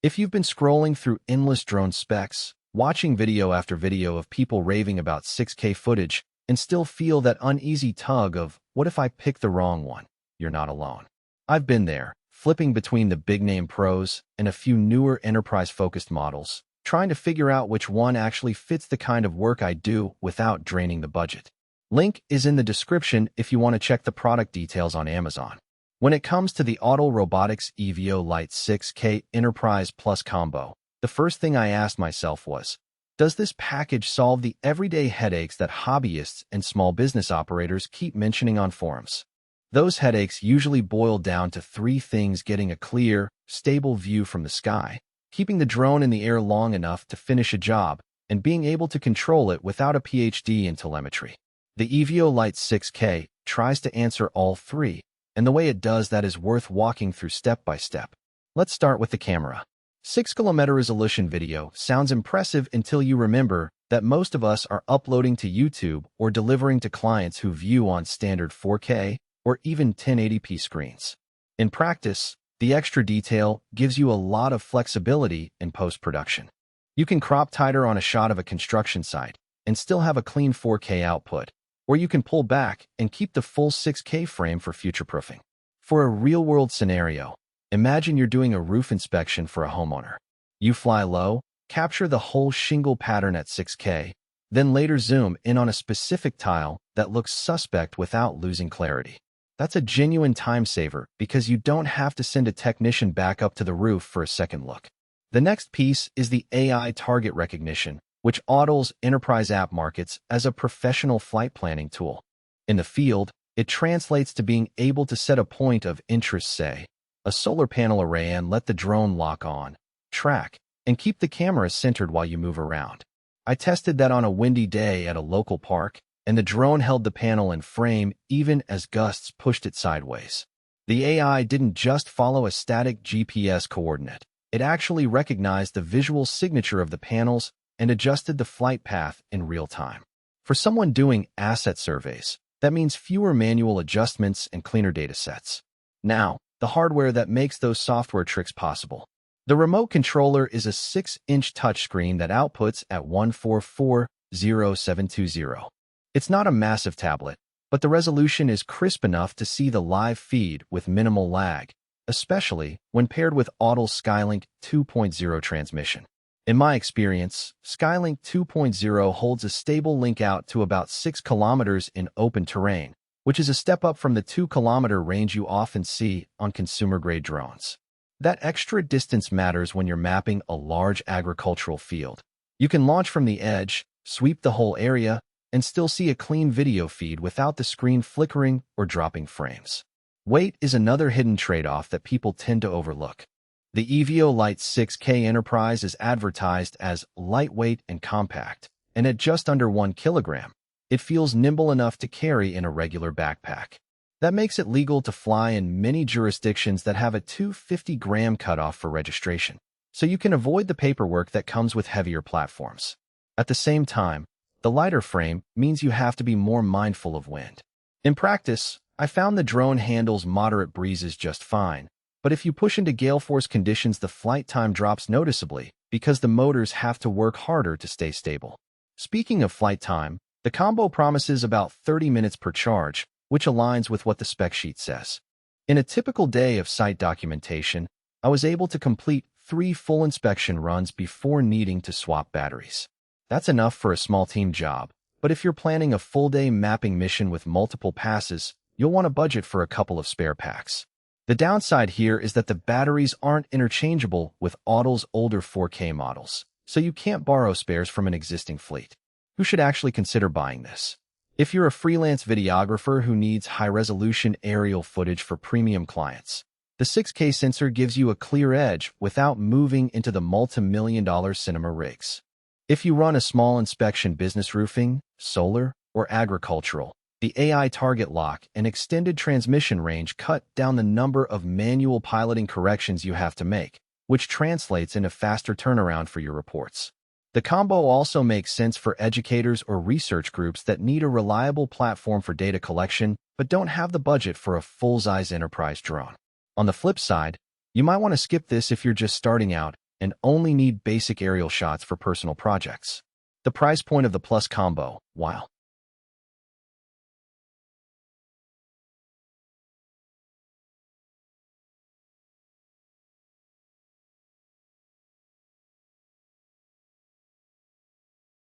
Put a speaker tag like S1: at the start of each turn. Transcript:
S1: If you've been scrolling through endless drone specs, watching video after video of people raving about 6K footage, and still feel that uneasy tug of, what if I pick the wrong one? You're not alone. I've been there, flipping between the big-name pros and a few newer enterprise-focused models, trying to figure out which one actually fits the kind of work I do without draining the budget. Link is in the description if you want to check the product details on Amazon. When it comes to the Autel Robotics EVO Lite 6K Enterprise Plus combo, the first thing I asked myself was, does this package solve the everyday headaches that hobbyists and small business operators keep mentioning on forums? Those headaches usually boil down to three things: getting a clear, stable view from the sky, keeping the drone in the air long enough to finish a job, and being able to control it without a PhD in telemetry. The EVO Lite 6K tries to answer all three, and the way it does that is worth walking through step by step. Let's start with the camera. 6km resolution video sounds impressive until you remember that most of us are uploading to YouTube or delivering to clients who view on standard 4K or even 1080p screens. In practice, the extra detail gives you a lot of flexibility in post-production. You can crop tighter on a shot of a construction site and still have a clean 4K output, or you can pull back and keep the full 6K frame for future-proofing. For a real-world scenario, imagine you're doing a roof inspection for a homeowner. You fly low, capture the whole shingle pattern at 6K, then later zoom in on a specific tile that looks suspect without losing clarity. That's a genuine time saver because you don't have to send a technician back up to the roof for a second look. The next piece is the AI target recognition, which Autel's enterprise app markets as a professional flight planning tool. In the field, it translates to being able to set a point of interest, say, a solar panel array, and let the drone lock on, track, and keep the camera centered while you move around. I tested that on a windy day at a local park, and the drone held the panel in frame even as gusts pushed it sideways. The AI didn't just follow a static GPS coordinate. It actually recognized the visual signature of the panels and adjusted the flight path in real time. For someone doing asset surveys, that means fewer manual adjustments and cleaner data sets. Now, the hardware that makes those software tricks possible. The remote controller is a 6-inch touchscreen that outputs at 1440720. It's not a massive tablet, but the resolution is crisp enough to see the live feed with minimal lag, especially when paired with Autel's SkyLink 2.0 transmission. In my experience, SkyLink 2.0 holds a stable link out to about 6 kilometers in open terrain, which is a step up from the 2-kilometer range you often see on consumer-grade drones. That extra distance matters when you're mapping a large agricultural field. You can launch from the edge, sweep the whole area, and still see a clean video feed without the screen flickering or dropping frames. Weight is another hidden trade-off that people tend to overlook. The EVO Lite 6K Enterprise is advertised as lightweight and compact, and at just under 1 kilogram, it feels nimble enough to carry in a regular backpack. That makes it legal to fly in many jurisdictions that have a 250-gram cutoff for registration, so you can avoid the paperwork that comes with heavier platforms. At the same time, the lighter frame means you have to be more mindful of wind. In practice, I found the drone handles moderate breezes just fine, but if you push into gale force conditions, the flight time drops noticeably because the motors have to work harder to stay stable. Speaking of flight time, the combo promises about 30 minutes per charge, which aligns with what the spec sheet says. In a typical day of site documentation, I was able to complete 3 full inspection runs before needing to swap batteries. That's enough for a small team job, but if you're planning a full-day mapping mission with multiple passes, you'll want a budget for a couple of spare packs. The downside here is that the batteries aren't interchangeable with Autel's older 4K models, so you can't borrow spares from an existing fleet. Who should actually consider buying this? If you're a freelance videographer who needs high-resolution aerial footage for premium clients, the 6K sensor gives you a clear edge without moving into the multi-million-dollar cinema rigs. If you run a small inspection business roofing, solar, or agricultural, the AI target lock and extended transmission range cut down the number of manual piloting corrections you have to make, which translates into faster turnaround for your reports. The combo also makes sense for educators or research groups that need a reliable platform for data collection but don't have the budget for a full-size enterprise drone. On the flip side, you might want to skip this if you're just starting out and only need basic aerial shots for personal projects. The price point of the Plus combo, while